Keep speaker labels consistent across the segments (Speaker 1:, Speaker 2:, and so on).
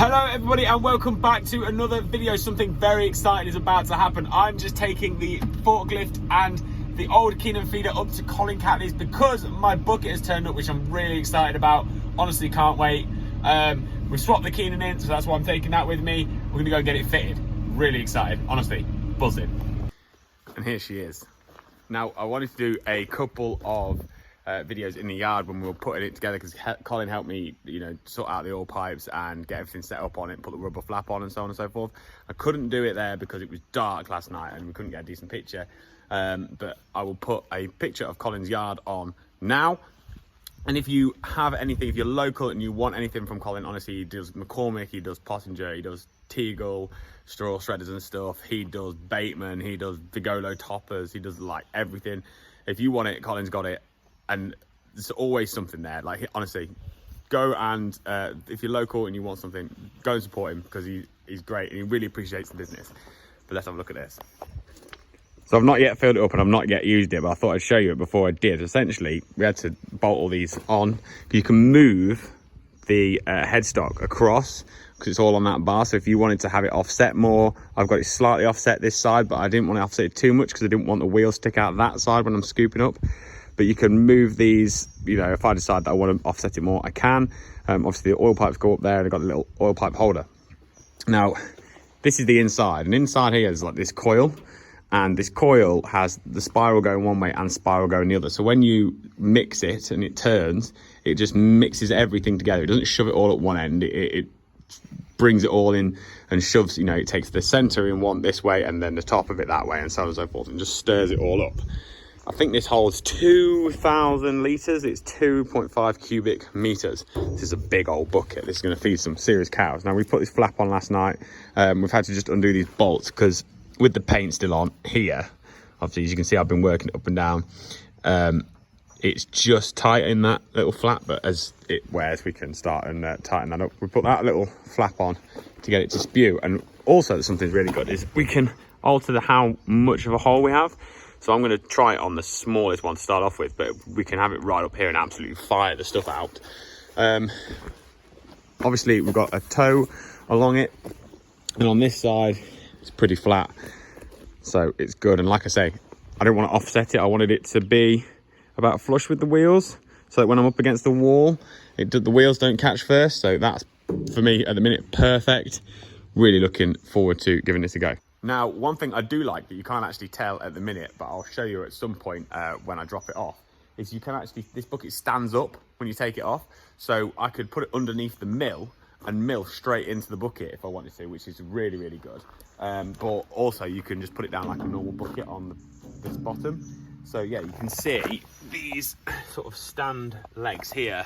Speaker 1: Hello everybody and welcome back to another video. Something very exciting is about to happen. I'm just taking the forklift and the old Keenan feeder up to Colin Catley's because my bucket has turned up, which I'm really excited about. Honestly, can't wait. We swapped the Keenan in, so that's why I'm taking that with me. We're gonna go get it fitted. Really excited, honestly, buzzing. And here she is. Now, I wanted to do a couple of videos in the yard when we were putting it together because Colin helped me, sort out the oil pipes and get everything set up on it, put the rubber flap on and so on and so forth. I couldn't do it there because it was dark last night and we couldn't get a decent picture. But I will put a picture of Colin's yard on now. And if you have anything, if you're local and you want anything from Colin, honestly, he does McCormick, he does Pottinger, he does Teagle, straw shredders and stuff. He does Bateman, he does Vigolo toppers, he does like everything. If you want it, Colin's got it. And there's always something there. Like, honestly, go and if you're local and you want something, go and support him because he's great and he really appreciates the business. But let's have a look at this. So I've not yet filled it up and I've not yet used it, but I thought I'd show you it before I did. Essentially, we had to bolt all these on. You can move the headstock across because it's all on that bar. So if you wanted to have it offset more, I've got it slightly offset this side, but I didn't want to offset it too much because I didn't want the wheel stick out that side when I'm scooping up. But you can move these, if I decide that I want to offset it more, I can. Obviously the oil pipes go up there and I've got a little oil pipe holder. Now, this is the inside, and inside here is like this coil, and this coil has the spiral going one way and spiral going the other. So when you mix it and it turns, it just mixes everything together. It doesn't shove it all at one end. It brings it all in and shoves, it takes the center in one this way and then the top of it that way and so on and so forth, and just stirs it all up. I think this holds 2,000 litres. It's 2.5 cubic meters. This is a big old bucket. This is going to feed some serious cows. Now, we put this flap on last night. We've had to just undo these bolts because with the paint still on here, obviously, as you can see, I've been working it up and down. It's just tight in that little flap, but as it wears, we can start and tighten that up. We put that little flap on to get it to spew. And also, something's really good is we can alter how much of a hole we have. So I'm going to try it on the smallest one to start off with, but we can have it right up here and absolutely fire the stuff out. Obviously, we've got a toe along it, and on this side, it's pretty flat, so it's good. And like I say, I don't want to offset it. I wanted it to be about flush with the wheels, so that when I'm up against the wall, the wheels don't catch first. So that's, for me, at the minute, perfect. Really looking forward to giving this a go. Now, one thing I do like that you can't actually tell at the minute, but I'll show you at some point when I drop it off, is you can actually, this bucket stands up when you take it off. So I could put it underneath the mill and mill straight into the bucket if I wanted to, which is really, really good. But also you can just put it down like a normal bucket on this bottom. So yeah, you can see these sort of stand legs here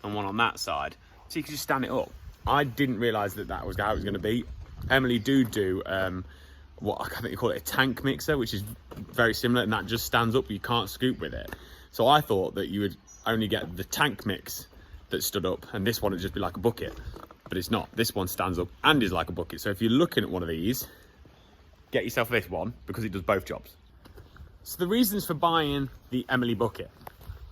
Speaker 1: and one on that side. So you can just stand it up. I didn't realise that was how it was going to be. Emily do what I think you call it a tank mixer, which is very similar, and that just stands up, you can't scoop with it. So I thought that you would only get the tank mix that stood up, and this one would just be like a bucket, but it's not. This one stands up and is like a bucket. So if you're looking at one of these, get yourself this one because it does both jobs. So the reasons for buying the Emily bucket.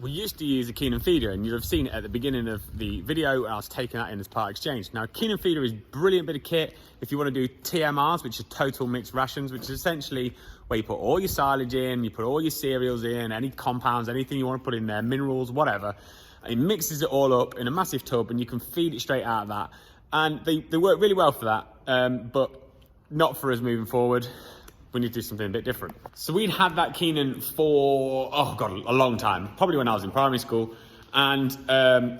Speaker 1: We used to use a Keenan feeder, and you'll have seen it at the beginning of the video, and I was taking that in as part exchange. Now, Keenan feeder is a brilliant bit of kit if you want to do TMRs, which are total mixed rations, which is essentially where you put all your silage in, you put all your cereals in, any compounds, anything you want to put in there, minerals, whatever. It mixes it all up in a massive tub, and you can feed it straight out of that. And they work really well for that, but not for us moving forward. We need to do something a bit different. So we'd had that Keenan for, a long time, probably when I was in primary school. And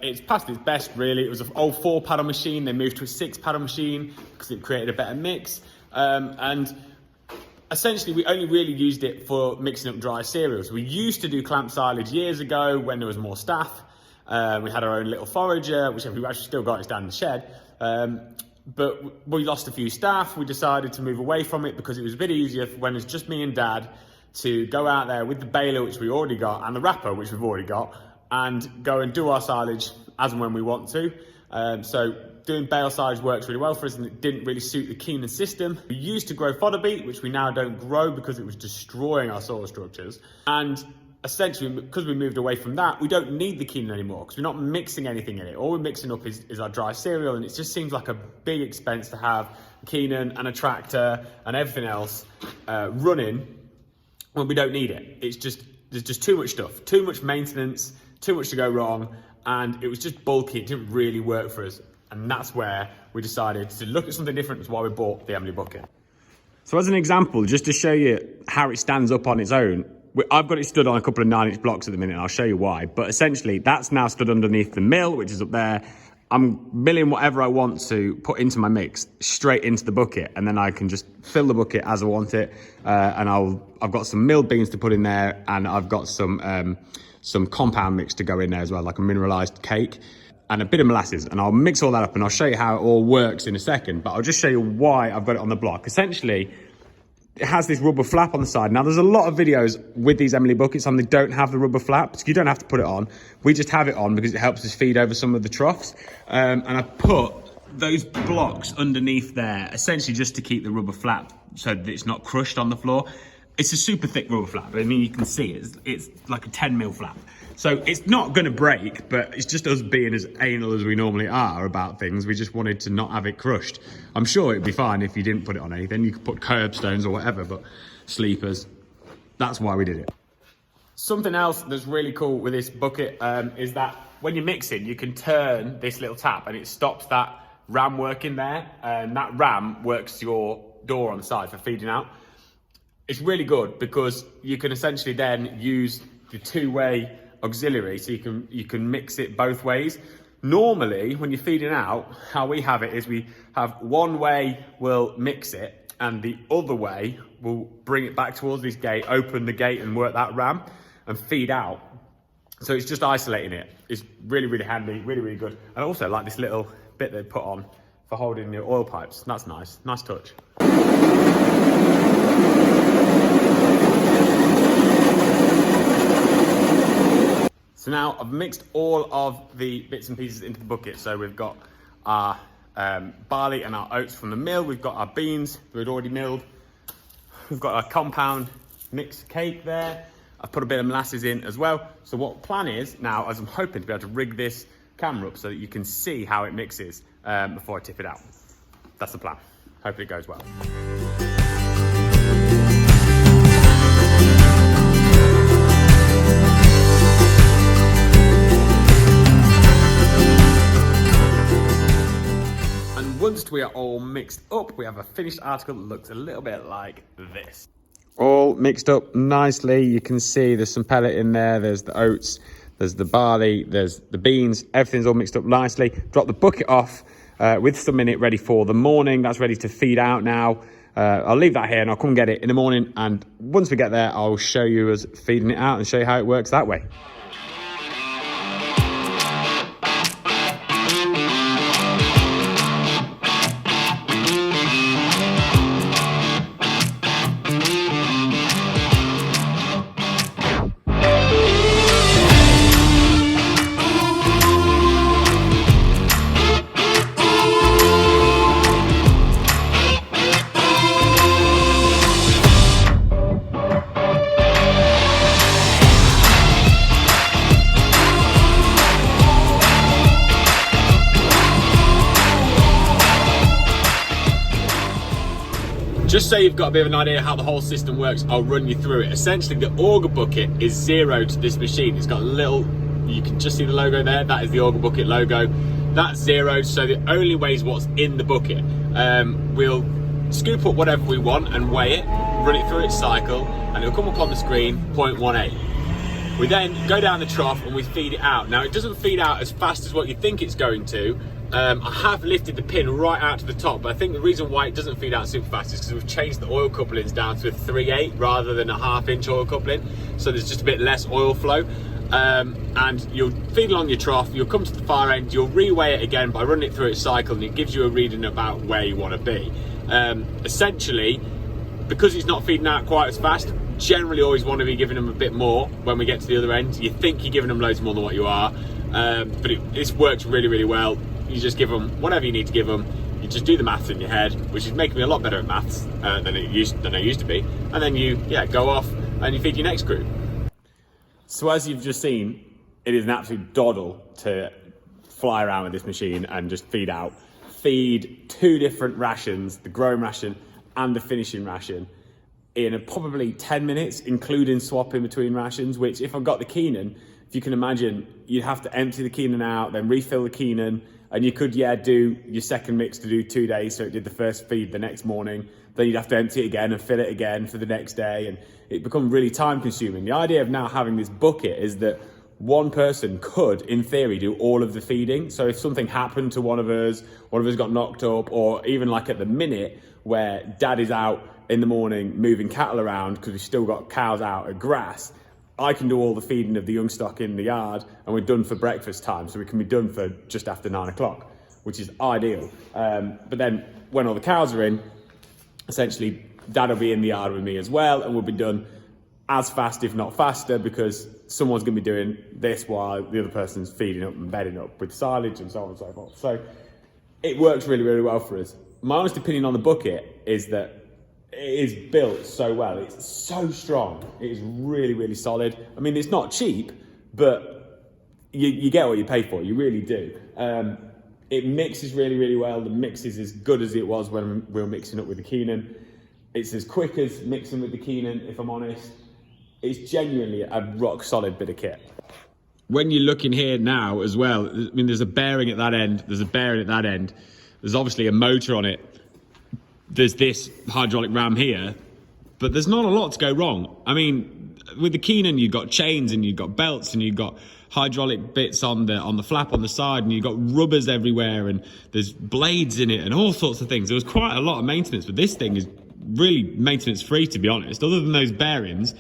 Speaker 1: it's past its best, really. It was an old 4-paddle machine. They moved to a 6-paddle machine because it created a better mix. And essentially, we only really used it for mixing up dry cereals. We used to do clamp silage years ago when there was more staff. We had our own little forager, which we've actually still got, it's down in the shed. But we lost a few staff. We decided to move away from it because it was a bit easier when it's just me and Dad to go out there with the baler, which we already got, and the wrapper, which we've already got, and go and do our silage as and when we want to. So doing bale silage works really well for us, and it didn't really suit the Keenan system. We used to grow fodder beet, which we now don't grow because it was destroying our soil structures. And essentially, because we moved away from that, we don't need the quinoa anymore because we're not mixing anything in it. All we're mixing up is our dry cereal, and it just seems like a big expense to have quinoa and a tractor and everything else running when we don't need it. It's just, there's just too much stuff, too much maintenance, too much to go wrong, and it was just bulky. It didn't really work for us, and that's where we decided to look at something different. That's why we bought the Emily bucket. So as an example, just to show you how it stands up on its own, I've got it stood on a couple of 9-inch blocks at the minute, and I'll show you why. But essentially, that's now stood underneath the mill, which is up there. I'm milling whatever I want to put into my mix straight into the bucket, and then I can just fill the bucket as I want it. And I've got some milled beans to put in there, and I've got some compound mix to go in there as well, like a mineralized cake and a bit of molasses. And I'll mix all that up, and I'll show you how it all works in a second. But I'll just show you why I've got it on the block. Essentially, it has this rubber flap on the side. Now, there's a lot of videos with these Emily buckets and they don't have the rubber flap, so you don't have to put it on. We just have it on because it helps us feed over some of the troughs. And I put those blocks underneath there, essentially just to keep the rubber flap so that it's not crushed on the floor. It's a super thick rubber flap. I mean, you can see it's like a 10mm flap. So it's not going to break, but it's just us being as anal as we normally are about things. We just wanted to not have it crushed. I'm sure it'd be fine if you didn't put it on anything. You could put curbstones or whatever, but sleepers, that's why we did it. Something else that's really cool with this bucket is that when you're mixing, you can turn this little tap and it stops that ram working there. And that ram works your door on the side for feeding out. It's really good because you can essentially then use the two-way auxiliary, so you can mix it both ways. Normally, when you're feeding out, how we have it is we have one way we'll mix it, and the other way we'll bring it back towards this gate, open the gate and work that ram and feed out. So it's just isolating it. It's really, really handy, really, really good. And also I like this little bit they put on for holding your oil pipes. That's nice, nice touch. So now I've mixed all of the bits and pieces into the bucket. So we've got our barley and our oats from the mill. We've got our beans we'd already milled. We've got our compound mixed cake there. I've put a bit of molasses in as well. So what the plan is now, as I'm hoping to be able to rig this camera up so that you can see how it mixes before I tip it out. That's the plan. Hopefully it goes well. Once we are all mixed up, we have a finished article that looks a little bit like this. All mixed up nicely. You can see there's some pellet in there. There's the oats, there's the barley, there's the beans. Everything's all mixed up nicely. Drop the bucket off with some in it ready for the morning. That's ready to feed out now. I'll leave that here and I'll come get it in the morning. And once we get there, I'll show you us feeding it out and show you how it works that way. Just so you've got a bit of an idea how the whole system works, I'll run you through it. Essentially, the auger bucket is zero to this machine. It's got a little, you can just see the logo there, that is the auger bucket logo. That's zero, so it only weighs what's in the bucket. We'll scoop up whatever we want and weigh it, run it through its cycle, and it'll come up on the screen, 0.18. We then go down the trough and we feed it out. Now, it doesn't feed out as fast as what you think it's going to. I have lifted the pin right out to the top, but I think the reason why it doesn't feed out super fast is because we've changed the oil couplings down to a 3/8 rather than a 1/2 inch oil coupling, so there's just a bit less oil flow. And you'll feed along your trough, you'll come to the far end, you'll reweigh it again by running it through its cycle, and it gives you a reading about where you want to be. Essentially, because it's not feeding out quite as fast, generally always want to be giving them a bit more when we get to the other end. You think you're giving them loads more than what you are, but this works really, really well. You just give them whatever you need to give them. You just do the maths in your head, which is making me a lot better at maths than I used to be. And then you go off and you feed your next group. So as you've just seen, it is an absolute doddle to fly around with this machine and just feed 2 different rations, the growing ration and the finishing ration, in probably 10 minutes, including swapping between rations, which if I've got the Keenan, if you can imagine, you'd have to empty the Keenan out, then refill the Keenan, and you could, do your second mix to do 2 days, so it did the first feed the next morning, then you'd have to empty it again and fill it again for the next day, and it becomes really time consuming. The idea of now having this bucket is that one person could, in theory, do all of the feeding. So if something happened to one of us got knocked up, or even like at the minute where Dad is out in the morning moving cattle around because we've still got cows out at grass, I can do all the feeding of the young stock in the yard and we're done for breakfast time. So we can be done for just after 9 o'clock, which is ideal. But then when all the cows are in, essentially Dad will be in the yard with me as well, and we'll be done as fast, if not faster, because someone's going to be doing this while the other person's feeding up and bedding up with silage and so on and so forth. So it works really, really well for us. My honest opinion on the bucket is that it is built so well. It's so strong. It is really, really solid. I mean, it's not cheap, but you get what you pay for. You really do. It mixes really, really well. The mix is as good as it was when we were mixing up with the Keenan. It's as quick as mixing with the Keenan, if I'm honest. It's genuinely a rock solid bit of kit. When you look in here now as well, I mean, there's a bearing at that end, there's a bearing at that end. There's obviously a motor on it. There's this hydraulic ram here, but there's not a lot to go wrong. I mean, with the Keenan, you've got chains and you've got belts and you've got hydraulic bits on the flap on the side, and you've got rubbers everywhere, and there's blades in it and all sorts of things. There was quite a lot of maintenance, but this thing is really maintenance free, to be honest. Other than those bearings,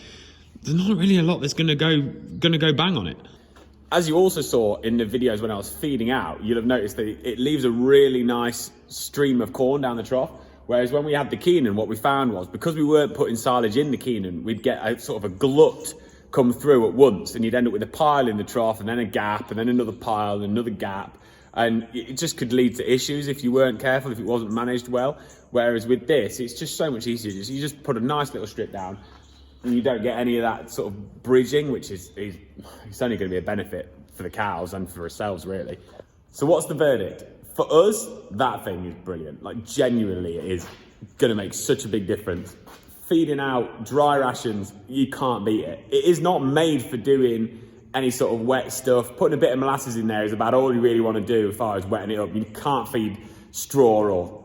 Speaker 1: there's not really a lot that's gonna go bang on it. As you also saw in the videos when I was feeding out, you'll have noticed that it leaves a really nice stream of corn down the trough. Whereas when we had the Keenan, what we found was, because we weren't putting silage in the Keenan, we'd get a sort of a glut come through at once, and you'd end up with a pile in the trough, and then a gap, and then another pile, and another gap. And it just could lead to issues if you weren't careful, if it wasn't managed well. Whereas with this, it's just so much easier. You just put a nice little strip down, and you don't get any of that sort of bridging, which is it's only going to be a benefit for the cows and for ourselves, really. So what's the verdict? For us, that thing is brilliant. Like, genuinely, it is going to make such a big difference. Feeding out dry rations, you can't beat it. It is not made for doing any sort of wet stuff. Putting a bit of molasses in there is about all you really want to do as far as wetting it up. You can't feed straw or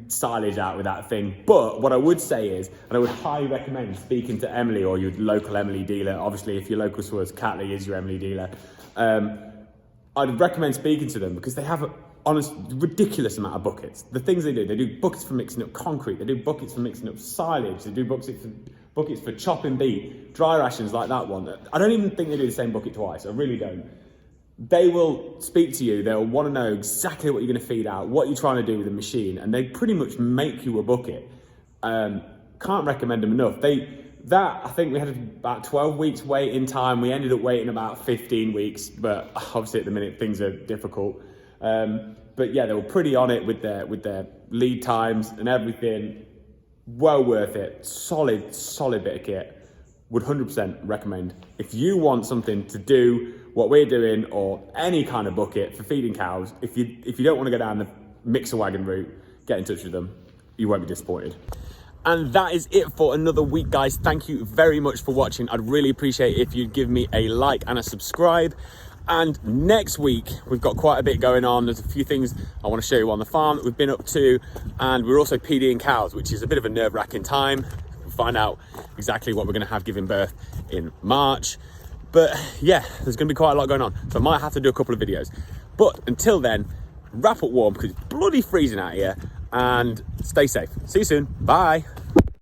Speaker 1: silage out with that thing. But what I would say is, and I would highly recommend speaking to Emily or your local Emily dealer. Obviously, if your local Swords Catley is your Emily dealer, I'd recommend speaking to them, because they have a honest, ridiculous amount of buckets. The things they do buckets for mixing up concrete, they do buckets for mixing up silage, they do buckets for chopping beet, dry rations like that one. I don't even think they do the same bucket twice, I really don't. They will speak to you, they'll want to know exactly what you're going to feed out, what you're trying to do with the machine, and they pretty much make you a bucket. Can't recommend them enough. I think we had about 12 weeks waiting time. We ended up waiting about 15 weeks, but obviously at the minute things are difficult. But yeah, they were pretty on it with their lead times and everything. Well worth it. Solid bit of kit. Would 100% recommend. If you want something to do what we're doing, or any kind of bucket for feeding cows, if you don't want to go down the mixer wagon route, get in touch with them. You won't be disappointed. And that is it for another week, guys. Thank you very much for watching. I'd really appreciate it if you'd give me a like and a subscribe. And next week, we've got quite a bit going on. There's a few things I want to show you on the farm that we've been up to. And we're also PDing cows, which is a bit of a nerve-wracking time. We'll find out exactly what we're going to have giving birth in March. But yeah, there's going to be quite a lot going on. So I might have to do a couple of videos. But until then, wrap up warm, because it's bloody freezing out here. And stay safe. See you soon. Bye.